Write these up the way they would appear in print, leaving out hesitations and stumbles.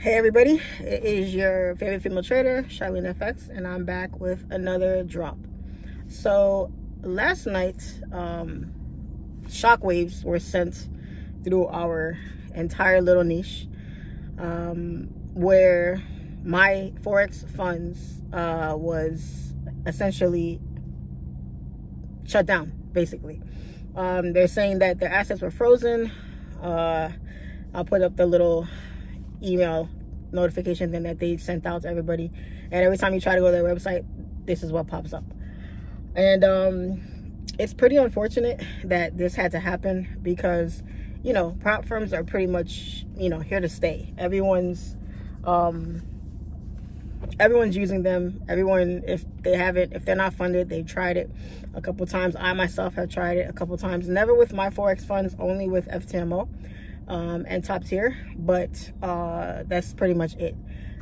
Hey everybody, it is your favorite female trader, SIMPLEFX, and I'm back with another drop. So last night, shockwaves were sent through our entire little niche, where my Forex funds was essentially shut down, basically. They're saying that their assets were frozen. I'll put up the little email notification thing that they sent out to everybody, and every time you try to go to their website, this is what pops up. And it's pretty unfortunate that this had to happen, because prop firms are pretty much here to stay. Everyone's using them. Everyone, if they're not funded, they've tried it a couple times. I myself have tried it a couple times, never with my Forex funds, only with FTMO and top tier, but that's pretty much it.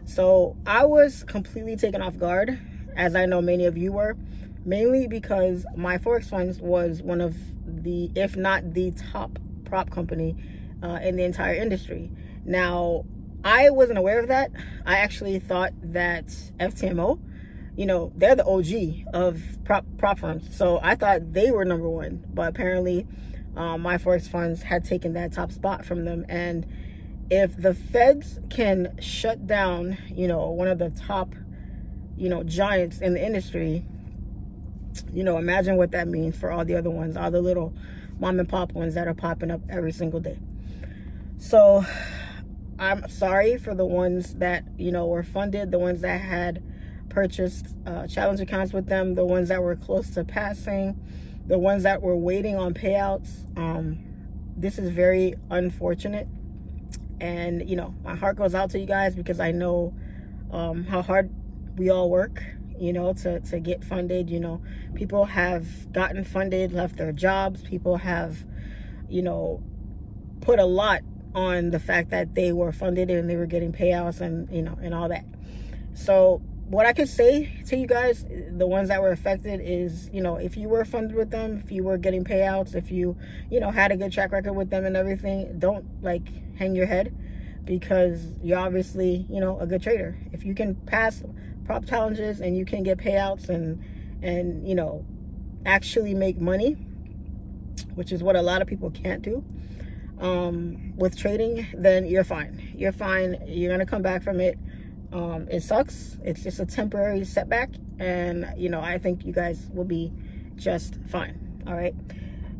So I was completely taken off guard, as I know many of you were, mainly because my Forex funds was one of the, if not the top prop company in the entire industry. Now, I wasn't aware of that. I actually thought that FTMO, they're the OG of prop firms, so I thought they were number one, but apparently my Forex funds had taken that top spot from them. And if the feds can shut down, one of the top, giants in the industry, imagine what that means for all the other ones, all the little mom and pop ones that are popping up every single day. So I'm sorry for the ones that, were funded, the ones that had purchased challenge accounts with them, the ones that were close to passing, the ones that were waiting on payouts. This is very unfortunate, and my heart goes out to you guys, because I know how hard we all work to get funded. People have gotten funded, left their jobs, people have put a lot on the fact that they were funded and they were getting payouts, and and all that. So what I could say to you guys, the ones that were affected, is, if you were funded with them, if you were getting payouts, if you, had a good track record with them and everything, don't hang your head, because you're obviously, a good trader. If you can pass prop challenges and you can get payouts and actually make money, which is what a lot of people can't do with trading, then you're fine. You're fine. You're going to come back from it. It sucks. It's just a temporary setback, and I think you guys will be just fine. All right,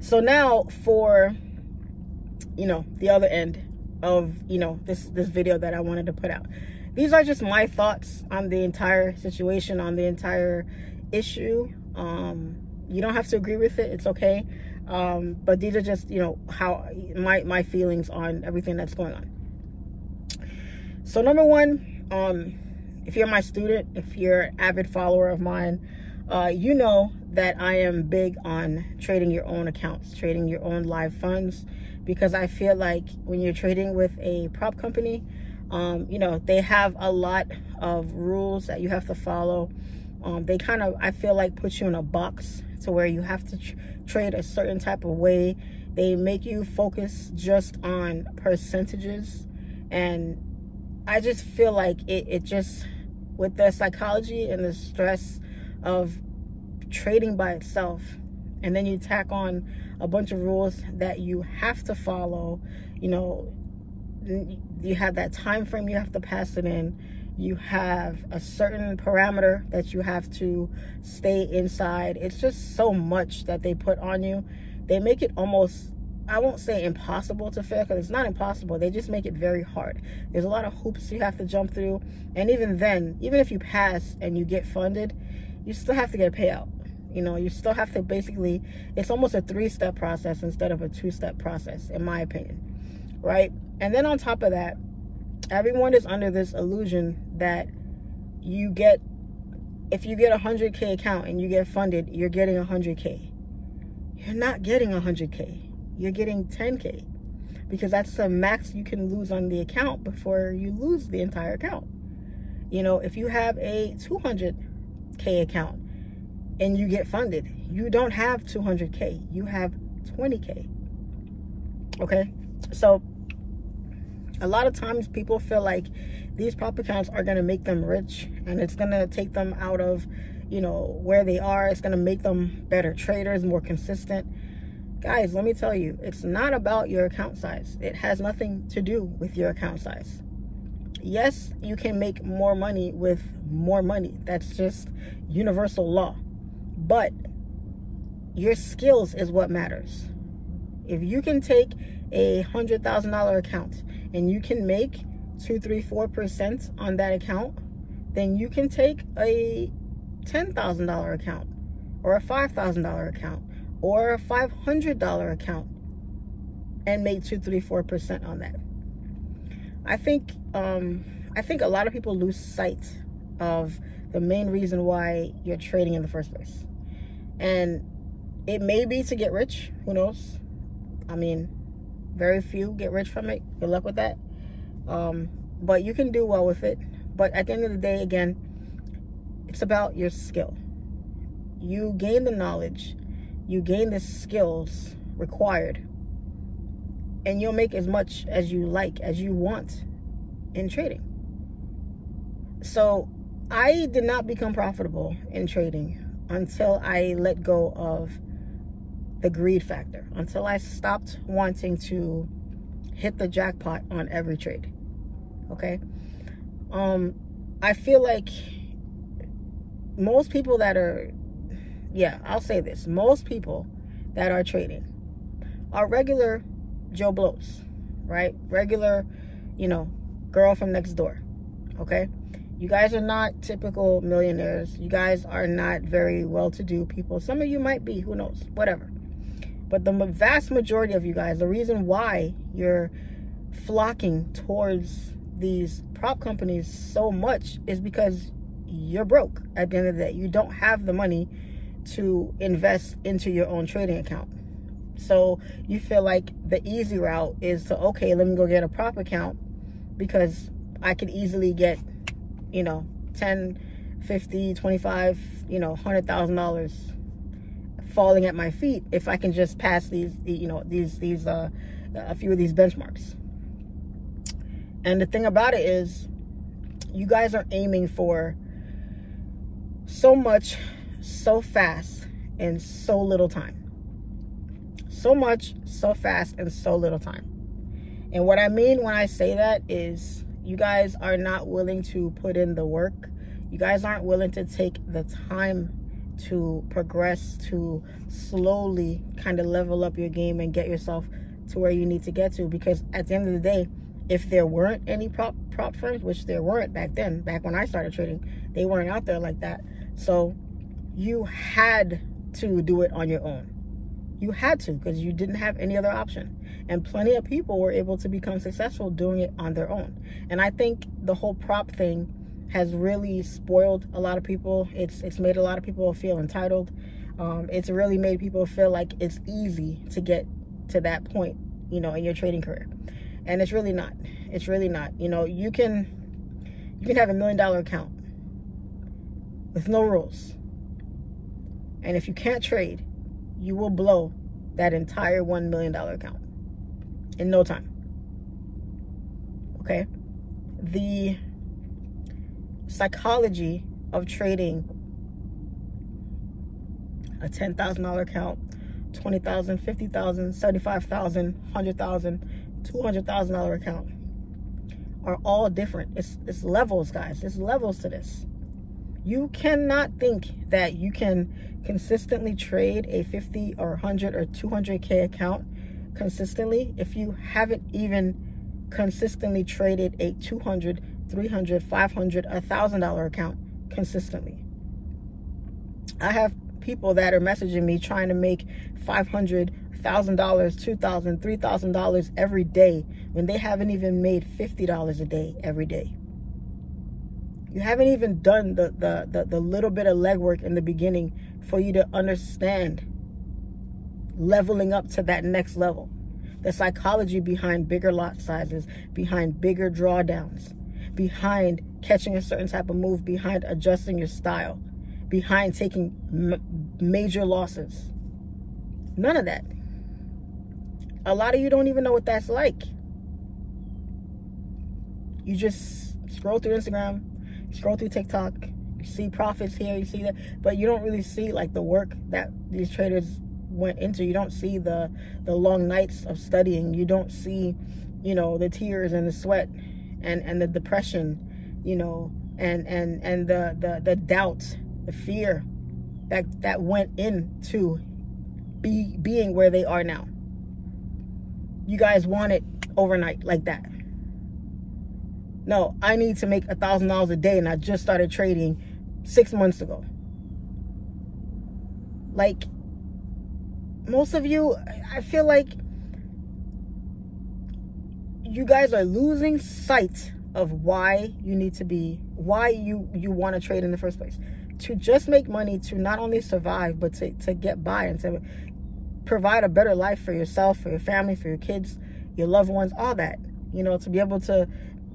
so now for the other end of this video that I wanted to put out. These are just my thoughts on the entire situation, on the entire issue. You don't have to agree with it, it's okay, but these are just how my feelings on everything that's going on. So number one, if you're my student, if you're an avid follower of mine, you know that I am big on trading your own accounts, trading your own live funds, because I feel like when you're trading with a prop company, they have a lot of rules that you have to follow. They kind of, I feel like, put you in a box to where you have to trade a certain type of way. They make you focus just on percentages, and I just feel like it just, with the psychology and the stress of trading by itself, and then you tack on a bunch of rules that you have to follow. You have that time frame you have to pass it in. You have a certain parameter that you have to stay inside. It's just so much that they put on you. They make it almost, I won't say impossible to fail, because it's not impossible. They just make it very hard. There's a lot of hoops you have to jump through. And even then, even if you pass and you get funded, you still have to get a payout. You still have to basically, it's almost a 3-step process instead of a 2-step process, in my opinion, right? And then on top of that, everyone is under this illusion that if you get a 100K account and you get funded, you're getting 100K. You're not getting 100K. You're getting 10K, because that's the max you can lose on the account before you lose the entire account. If you have a 200K account and you get funded, you don't have 200K, you have 20K. Okay, so A lot of times people feel like these prop accounts are going to make them rich, and it's going to take them out of, you know, where they are. It's going to make them better traders, more consistent. Guys, let me tell you, it's not about your account size. It has nothing to do with your account size. Yes, you can make more money with more money. That's just universal law. But your skills is what matters. If you can take a $100,000 account and you can make 2, 3, 4% on that account, then you can take a $10,000 account or a $5,000 account or a $500 account and make 2, 3, 4% on that. I think a lot of people lose sight of the main reason why you're trading in the first place. And it may be to get rich. Who knows? I mean, very few get rich from it. Good luck with that. But you can do well with it. But at the end of the day, again, it's about your skill. You gain the knowledge, you gain the skills required, and you'll make as much as you like, as you want in trading. So I did not become profitable in trading until I let go of the greed factor, until I stopped wanting to hit the jackpot on every trade. Okay. I feel like most people that are, I'll say this, most people that are trading are regular Joe Blows, right? Regular, you know, girl from next door. Okay. You guys are not typical millionaires. You guys are not very well-to-do people. Some of you might be, who knows, whatever. But the vast majority of you guys, the reason why you're flocking towards these prop companies so much is because you're broke at the end of the day. You don't have the money to invest into your own trading account. So you feel like the easy route is to, okay, let me go get a prop account because I could easily get, you know, 10, 50, 25, you know, $100,000 falling at my feet if I can just pass these, you know, a few of these benchmarks. And the thing about it is, you guys are aiming for so much, so fast, and so little time. So much, so fast, and so little time. And what I mean when I say that is, you guys are not willing to put in the work. You guys aren't willing to take the time to progress, to slowly kind of level up your game and get yourself to where you need to get to. Because at the end of the day, if there weren't any prop firms, which there weren't back then, back when I started trading, they weren't out there like that. So you had to do it on your own. You had to, because you didn't have any other option. And plenty of people were able to become successful doing it on their own. And I think the whole prop thing has really spoiled a lot of people. It's made a lot of people feel entitled. It's really made people feel like it's easy to get to that point, you know, in your trading career. And it's really not. It's really not. You know, you can have $1 million account with no rules. And if you can't trade, you will blow that entire $1 million account in no time. Okay? The psychology of trading a $10,000 account, $20,000, $50,000, $75,000, $100,000, $200,000 account are all different. It's levels, guys. There's levels to this. You cannot think that you can consistently trade a 50 or 100 or 200K account consistently if you haven't even consistently traded a $200, $300, $500, $1,000 account consistently. I have people that are messaging me trying to make $500, $1,000, $2,000, $3,000 every day when they haven't even made $50 a day every day. You haven't even done the little bit of legwork in the beginning for you to understand leveling up to that next level. The psychology behind bigger lot sizes, behind bigger drawdowns, behind catching a certain type of move, behind adjusting your style, behind taking major losses. None of that. A lot of you don't even know what that's like. You just scroll through Instagram, scroll through TikTok, you see profits here, you see that, but you don't really see like the work that these traders went into. You don't see the long nights of studying. You don't see, you know, the tears and the sweat and the depression, you know, and the doubt, the fear that went into being where they are now. You guys want it overnight like that. No, I need to make $1,000 a day, and I just started trading 6 months ago. Like, most of you, I feel like you guys are losing sight of why you need to be, why you want to trade in the first place. To just make money, to not only survive, but to get by and to provide a better life for yourself, for your family, for your kids, your loved ones, all that. You know, to be able to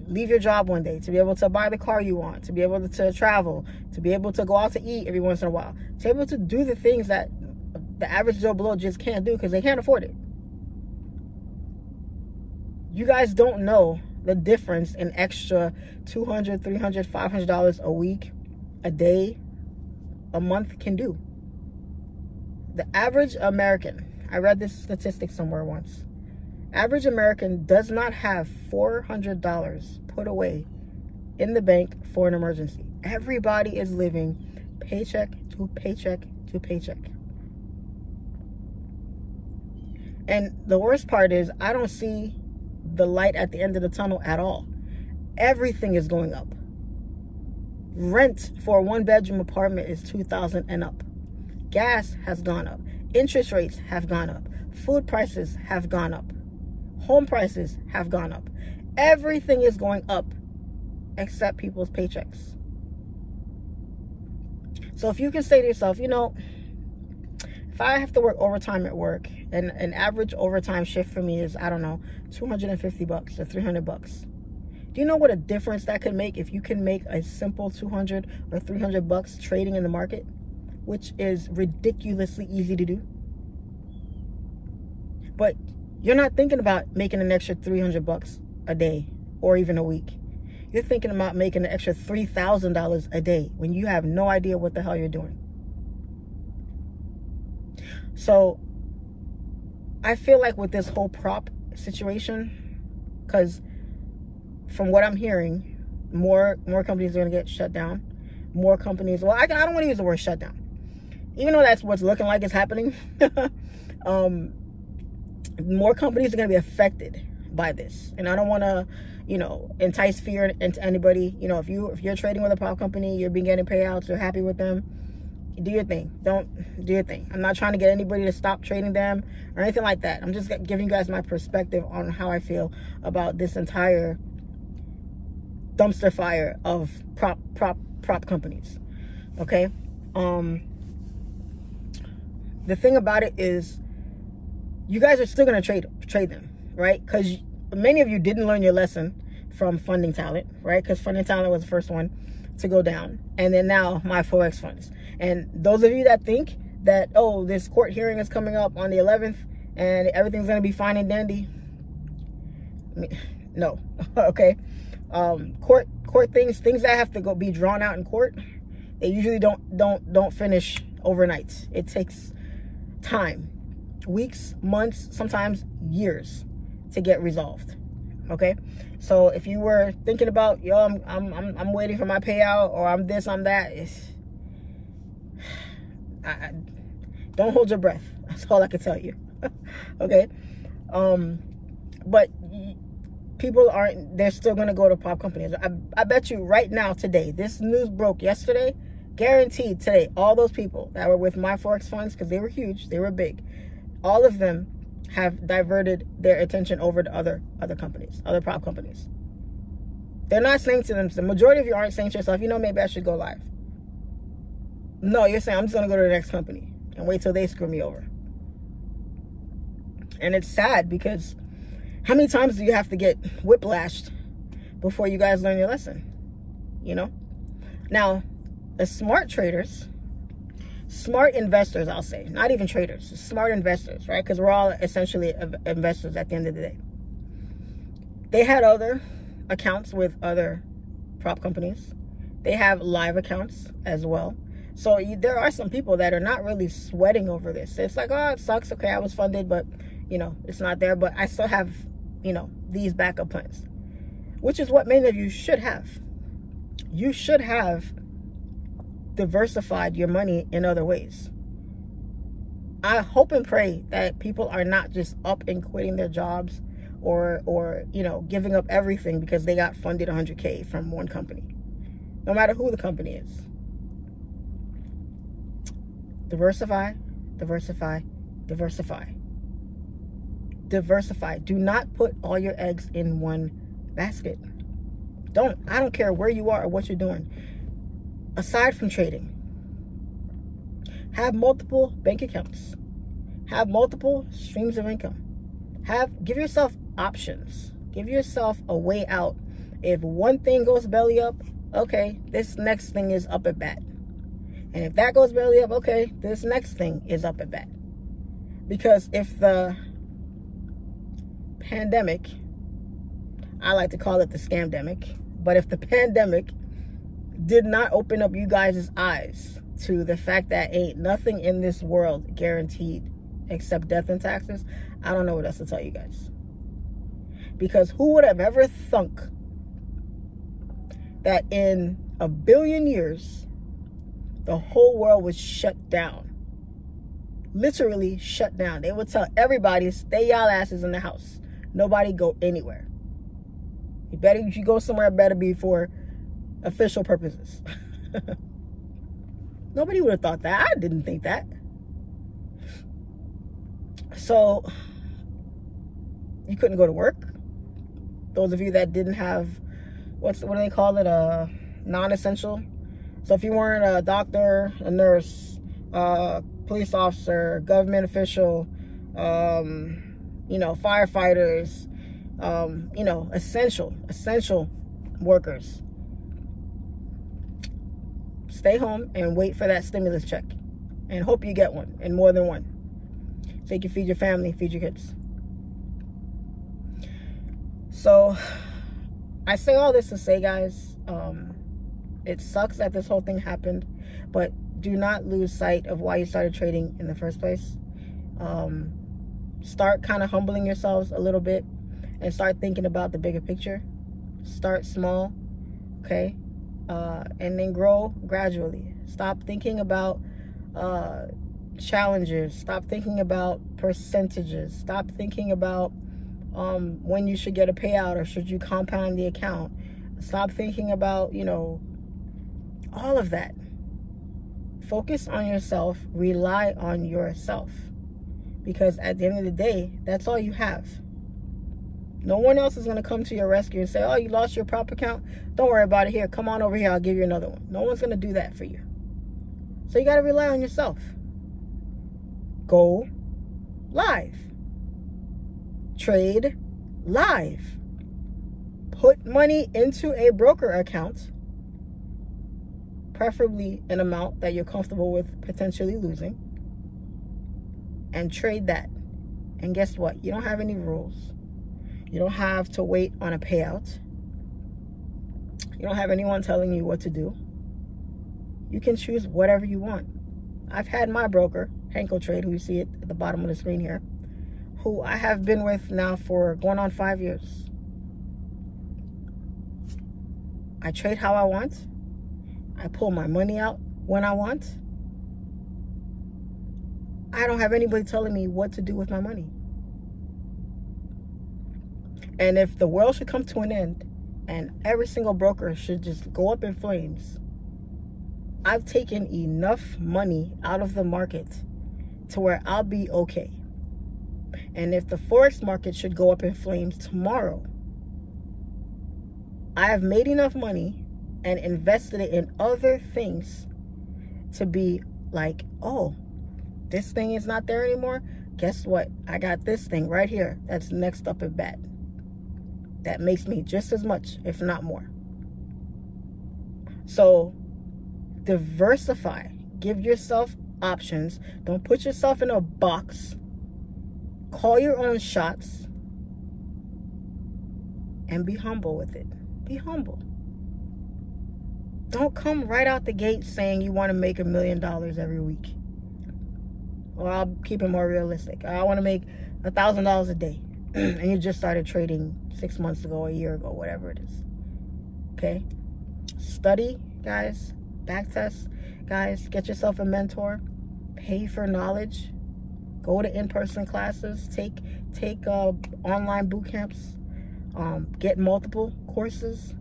leave your job one day, to be able to buy the car you want, to be able to travel, to be able to go out to eat every once in a while, to be able to do the things that the average Joe Blow just can't do because they can't afford it. You guys don't know the difference in extra $200, $300, $500 a week, a day, a month can do. The average American, I read this statistic somewhere once, average American does not have $400 put away in the bank for an emergency. Everybody is living paycheck to paycheck to paycheck. And the worst part is I don't see the light at the end of the tunnel at all. Everything is going up. Rent for a 1-bedroom apartment is $2,000 and up. Gas has gone up. Interest rates have gone up. Food prices have gone up. Home prices have gone up. Everything is going up except people's paychecks. So if you can say to yourself, you know, if I have to work overtime at work, and an average overtime shift for me is, I don't know, $250 or $300. Do you know what a difference that could make if you can make a simple $200 or $300 trading in the market, which is ridiculously easy to do? But you're not thinking about making an extra $300 a day or even a week. You're thinking about making an extra $3,000 a day when you have no idea what the hell you're doing. So I feel like with this whole prop situation, because from what I'm hearing, more companies are going to get shut down. More companies, well, I don't want to use the word shut down, even though that's what's looking like it's happening. More companies are going to be affected by this, and I don't want to, you know, entice fear into anybody. You know, if you're trading with a prop company, you're getting payouts, you're happy with them, do your thing. Don't do your thing. I'm not trying to get anybody to stop trading them or anything like that. I'm just giving you guys my perspective on how I feel about this entire dumpster fire of prop companies. Okay. The thing about it is, you guys are still going to trade them, right? Because many of you didn't learn your lesson from Funding Talent, right? Because Funding Talent was the first one to go down, and then now my Forex funds. And those of you that think that, oh, this court hearing is coming up on the 11th and everything's going to be fine and dandy, I mean, no. Okay. Court things that have to be drawn out in court, they usually don't finish overnight. It takes time, weeks, months, sometimes years to get resolved. Okay. So if you were thinking about, yo, I'm waiting for my payout, or I'm this, I'm that, don't hold your breath. That's all I can tell you. Okay. But people they're still going to go to prop companies. I bet you right now, today, this news broke yesterday, guaranteed today, all those people that were with my Forex funds, because they were huge, they were big, all of them have diverted their attention over to other companies, other prop companies. They're not saying to them, the majority of you aren't saying to yourself, you know, maybe I should go live. No, you're saying, I'm just going to go to the next company and wait till they screw me over. And it's sad, because how many times do you have to get whiplashed before you guys learn your lesson? You know? Now, the smart traders, smart investors, I'll say, not even traders, smart investors, right? Because we're all essentially investors at the end of the day. They had other accounts with other prop companies. They have live accounts as well. So there are some people that are not really sweating over this. It's like, oh, it sucks. Okay, I was funded, but, you know, it's not there. But I still have, you know, these backup plans, which is what many of you should have. You should have diversified your money in other ways. I hope and pray that people are not just up and quitting their jobs or you know, giving up everything because they got funded 100K from one company, no matter who the company is. Diversify, diversify, diversify. Diversify. Do not put all your eggs in one basket. Don't. I don't care where you are or what you're doing. Aside from trading, have multiple bank accounts. Have multiple streams of income. Give yourself options. Give yourself a way out. If one thing goes belly up, okay, this next thing is up at bat. And if that goes belly up, okay, this next thing is up at bat. Because if the pandemic, I like to call it the scamdemic, but if the pandemic did not open up you guys' eyes to the fact that ain't nothing in this world guaranteed except death and taxes, I don't know what else to tell you guys. Because who would have ever thunk that in a billion years, the whole world was shut down? Literally shut down. They would tell everybody, stay y'all asses in the house. Nobody go anywhere. If you go somewhere, it better be for official purposes. Nobody would have thought that. I didn't think that. So you couldn't go to work. Those of you that didn't have, what do they call it? Non-essential. So if you weren't a doctor, a nurse, police officer, government official, you know, firefighters, you know, essential workers, stay home and wait for that stimulus check and hope you get one, and more than one, so you can feed your family, feed your kids. So I say all this to say, guys, it sucks that this whole thing happened, but do not lose sight of why you started trading in the first place. Start kind of humbling yourselves a little bit and start thinking about the bigger picture. Start small, okay? And then grow gradually. Stop thinking about challenges. Stop thinking about percentages. Stop thinking about when you should get a payout or should you compound the account. Stop thinking about, you know, all of that. Focus on yourself. Rely on yourself. Because at the end of the day, that's all you have. No one else is going to come to your rescue and say, oh, you lost your prop account? Don't worry about it. Here, come on over here. I'll give you another one. No one's going to do that for you. So you got to rely on yourself. Go live. Trade live. Put money into a broker account, preferably an amount that you're comfortable with potentially losing, and trade that. And guess what? You don't have any rules. You don't have to wait on a payout. You don't have anyone telling you what to do. You can choose whatever you want. I've had my broker, HANKOTRADE, who you see at the bottom of the screen here, who I have been with now for going on 5 years. I trade how I want. I pull my money out when I want. I don't have anybody telling me what to do with my money. And if the world should come to an end and every single broker should just go up in flames, I've taken enough money out of the market to where I'll be okay. And if the Forex market should go up in flames tomorrow, I have made enough money and invested it in other things to be like, oh, this thing is not there anymore. Guess what? I got this thing right here that's next up at bat. That makes me just as much, if not more. So diversify. Give yourself options. Don't put yourself in a box. Call your own shots. and be humble with it. Be humble. Don't come right out the gate saying you want to make $1 million every week. Or I'll keep it more realistic. I want to make $1,000 a day. And you just started trading 6 months ago, a year ago, whatever it is. Okay? Study, guys. Backtest, guys. Get yourself a mentor. Pay for knowledge. Go to in-person classes. Take online boot camps. Get multiple courses,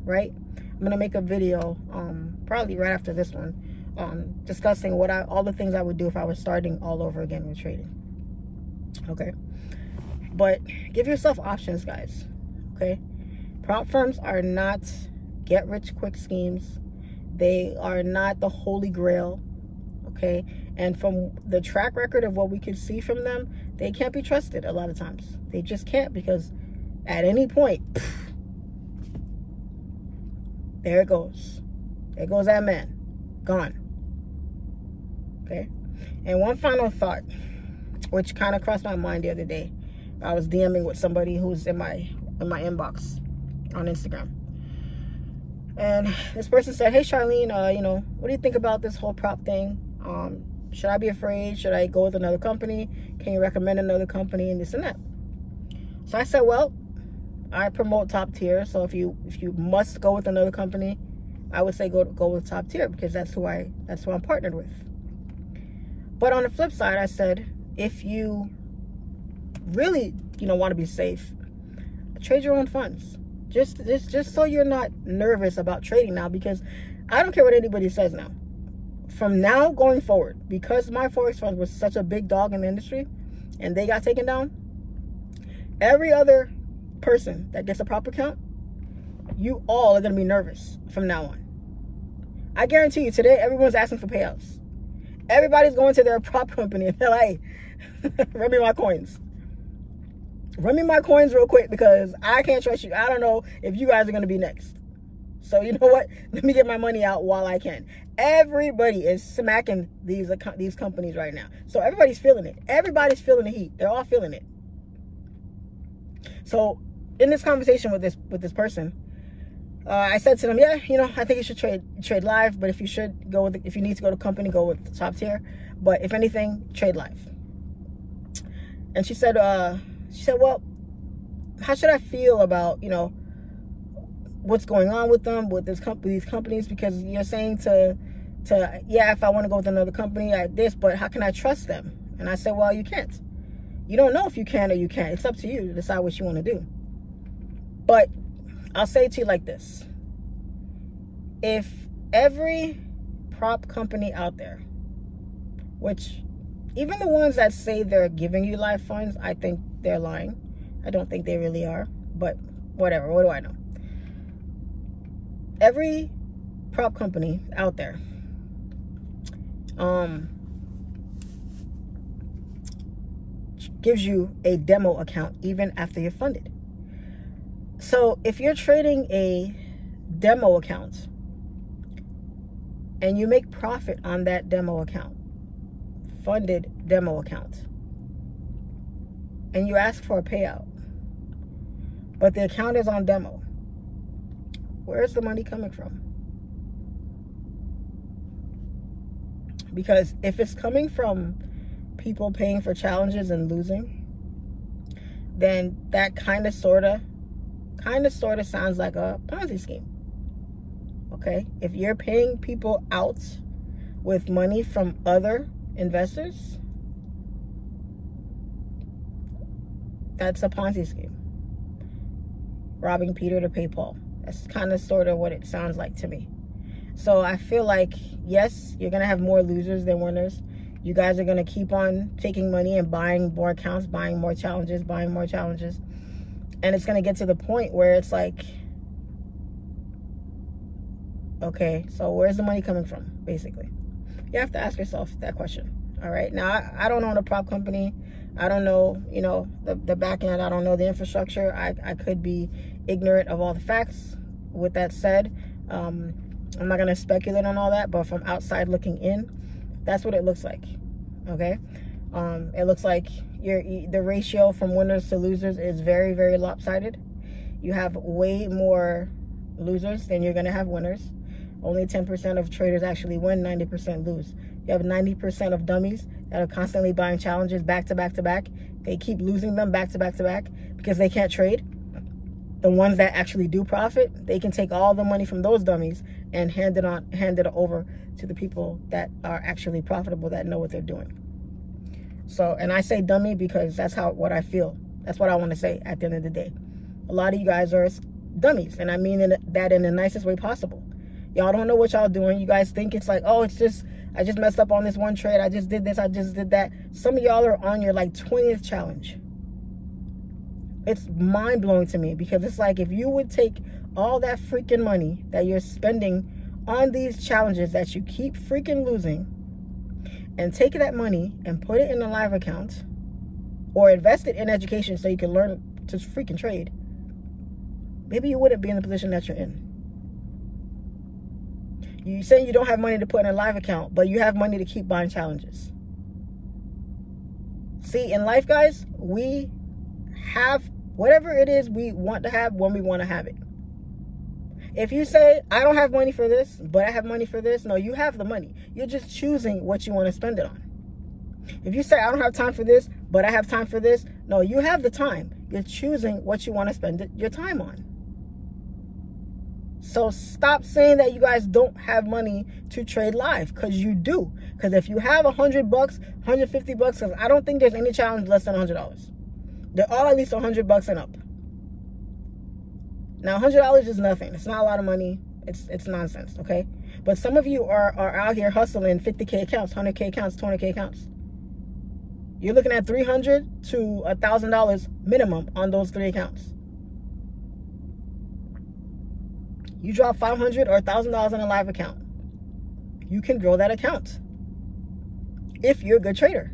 right? I'm going to make a video, probably right after this one, discussing all the things I would do if I was starting all over again with trading. Okay? But give yourself options, guys. Okay? Prop firms are not get-rich-quick schemes. They are not the holy grail. Okay? And from the track record of what we could see from them, they can't be trusted a lot of times. They just can't, because at any point, there it goes. There goes that man. Gone. Okay? And one final thought, which kind of crossed my mind the other day. I was DMing with somebody who's in my inbox on Instagram. And this person said, hey, Charlene, what do you think about this whole prop thing? Should I be afraid? Should I go with another company? Can you recommend another company, and this and that? So I said, well, I promote top tier. So if you must go with another company, I would say go with top tier, because that's who I'm partnered with. But on the flip side, I said, if you really, want to be safe, trade your own funds. Just so you're not nervous about trading now, because I don't care what anybody says now. From now going forward, because my Forex fund was such a big dog in the industry and they got taken down, every other person that gets a prop account, you all are going to be nervous from now on. I guarantee you, today everyone's asking for payouts. Everybody's going to their prop company and they're like, run me my coins. Run me my coins real quick, because I can't trust you. I don't know if you guys are going to be next. So you know what? Let me get my money out while I can. Everybody is smacking these companies right now. So everybody's feeling it. Everybody's feeling the heat. They're all feeling it. So in this conversation with this person, I said to them, yeah, I think you should trade live, but if you need to go to company, go with top tier. But if anything, trade live. And she said, well, how should I feel about, what's going on with them, with these companies? Because you're saying yeah, if I want to go with another company like this, but how can I trust them? And I said, well, you can't. You don't know if you can or you can't. It's up to you to decide what you want to do. But I'll say it to you like this. If every prop company out there, which even the ones that say they're giving you live funds, I think they're lying. I don't think they really are, but whatever. What do I know? Every prop company out there gives you a demo account even after you're funded. So if you're trading a demo account and you make profit on that demo account, funded demo account, and you ask for a payout, but the account is on demo, where's the money coming from? Because if it's coming from people paying for challenges and losing, then that kind of sort of sounds like a Ponzi scheme. Okay? If you're paying people out with money from other investors, that's a Ponzi scheme. Robbing Peter to pay Paul. That's kind of sort of what it sounds like to me. So I feel like, yes, you're going to have more losers than winners. You guys are going to keep on taking money and buying more accounts, buying more challenges. And it's going to get to the point where it's like, okay, so where's the money coming from, basically? You have to ask yourself that question. All right. Now, I don't own a prop company. I don't know, the back end. I don't know the infrastructure. I could be ignorant of all the facts. With that said, I'm not going to speculate on all that, but from outside looking in, that's what it looks like. Okay. It looks like the ratio from winners to losers is very, very lopsided. you have way more losers than you're going to have winners. Only 10% of traders actually win, 90% lose. You have 90% of dummies that are constantly buying challenges back to back to back. They keep losing them back to back to back because they can't trade. The ones that actually do profit, they can take all the money from those dummies and hand it over to the people that are actually profitable, that know what they're doing. So, and I say dummy because that's what I feel. That's what I want to say at the end of the day. A lot of you guys are dummies, and I mean that in the nicest way possible. Y'all don't know what y'all doing. You guys think it's like, oh, it's just, I just messed up on this one trade. I just did this. I just did that. Some of y'all are on your like 20th challenge. It's mind-blowing to me, because it's like, if you would take all that freaking money that you're spending on these challenges that you keep freaking losing, and take that money and put it in a live account, or invest it in education so you can learn to freaking trade, maybe you wouldn't be in the position that you're in. You say you don't have money to put in a live account, but you have money to keep buying challenges. See, in life, guys, we have whatever it is we want to have when we want to have it. If you say, I don't have money for this, but I have money for this, no, you have the money. You're just choosing what you want to spend it on. If you say, I don't have time for this, but I have time for this, no, you have the time. You're choosing what you want to spend your time on. So stop saying that you guys don't have money to trade live, because you do. Because if you have $100, $150, because I don't think there's any challenge less than $100. They're all at least $100 and up. Now, $100 is nothing. It's not a lot of money. It's nonsense, okay? But some of you are out here hustling 50K accounts, 100K accounts, 200K accounts. You're looking at $300 to $1,000 minimum on those 3 accounts. You drop $500 or $1,000 in a live account, you can grow that account if you're a good trader.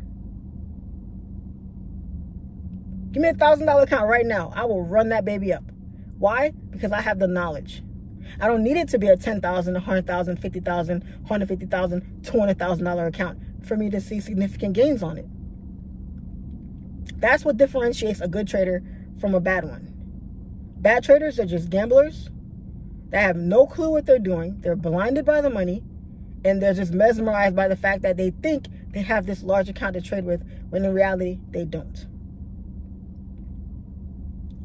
Give me a $1,000 account right now. I will run that baby up. Why? Because I have the knowledge. I don't need it to be a $10,000, $100,000, $50,000, $150,000, $200,000 account for me to see significant gains on it. That's what differentiates a good trader from a bad one. Bad traders are just gamblers. They have no clue what they're doing. They're blinded by the money, and they're just mesmerized by the fact that they think they have this large account to trade with, when in reality, they don't.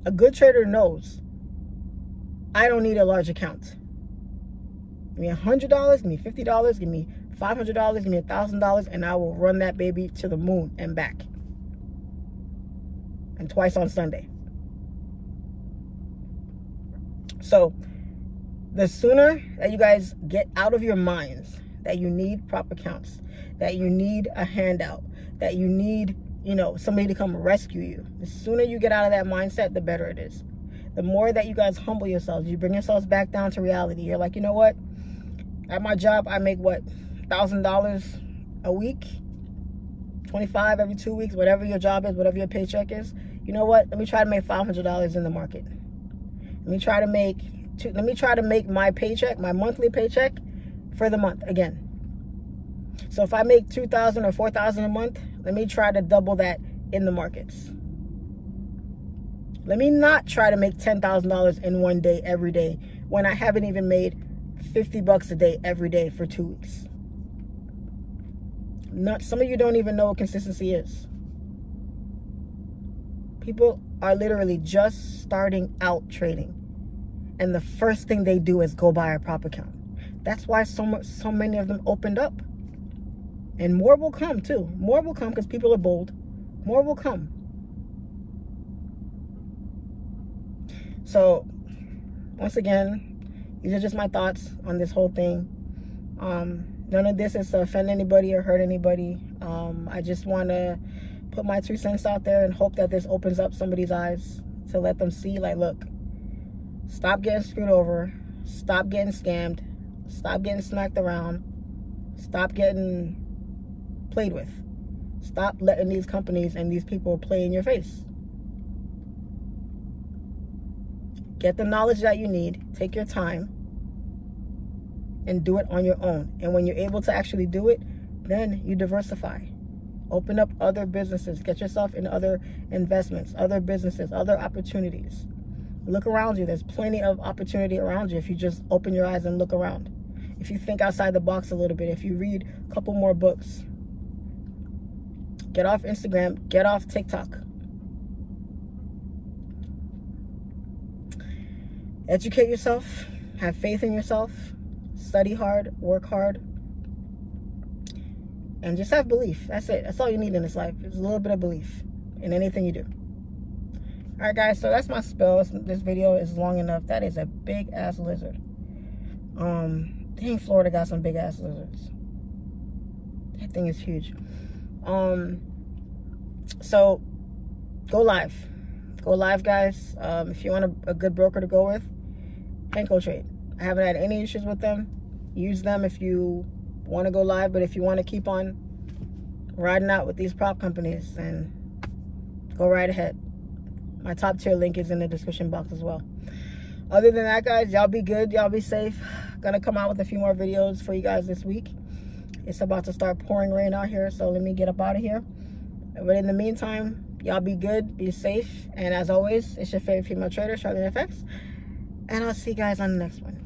A good trader knows, I don't need a large account. Give me $100, give me $50, give me $500, give me $1,000, and I will run that baby to the moon and back. And twice on Sunday. So, the sooner that you guys get out of your minds that you need prop accounts, that you need a handout, that you need, somebody to come rescue you, the sooner you get out of that mindset, the better it is. The more that you guys humble yourselves, you bring yourselves back down to reality. You're like, you know what? At my job, I make what? $1,000 a week? 25 every 2 weeks, whatever your job is, whatever your paycheck is. You know what? Let me try to make $500 in the market. Let me try to make my paycheck, my monthly paycheck, for the month again. So if I make $2,000 or $4,000 a month, let me try to double that in the markets. Let me not try to make $10,000 in one day every day when I haven't even made $50 a day every day for 2 weeks. Some of you don't even know what consistency is. People are literally just starting out trading, and the first thing they do is go buy a prop account. That's why so many of them opened up. And more will come too. More will come because people are bold. More will come. So, once again, these are just my thoughts on this whole thing. None of this is to offend anybody or hurt anybody. I just want to put my 2 cents out there and hope that this opens up somebody's eyes to let them see, like, look, stop getting screwed over. Stop getting scammed. Stop getting smacked around. Stop getting played with. Stop letting these companies and these people play in your face. Get the knowledge that you need. Take your time and do it on your own. And when you're able to actually do it, then you diversify. Open up other businesses. Get yourself in other investments, other businesses, other opportunities. Look around you. There's plenty of opportunity around you if you just open your eyes and look around. If you think outside the box a little bit, if you read a couple more books. Get off Instagram, get off TikTok. Educate yourself, have faith in yourself, study hard, work hard, and just have belief. That's it. That's all you need in this life. It's a little bit of belief in anything you do. All right, guys, so that's my spill. This video is long enough. That is a big ass lizard. Dang, Florida got some big ass lizards. That thing is huge. So go live. Go live, guys. If you want a good broker to go with, HANKOTRADE. I haven't had any issues with them. Use them if you want to go live, but if you want to keep on riding out with these prop companies, then go right ahead. My top tier link is in the description box as well. Other than that, guys, y'all be good. Y'all be safe. Gonna come out with a few more videos for you guys this week. It's about to start pouring rain out here, so let me get up out of here. But in the meantime, y'all be good, be safe, and as always, it's your favorite female trader, SIMPLEFX, and I'll see you guys on the next one.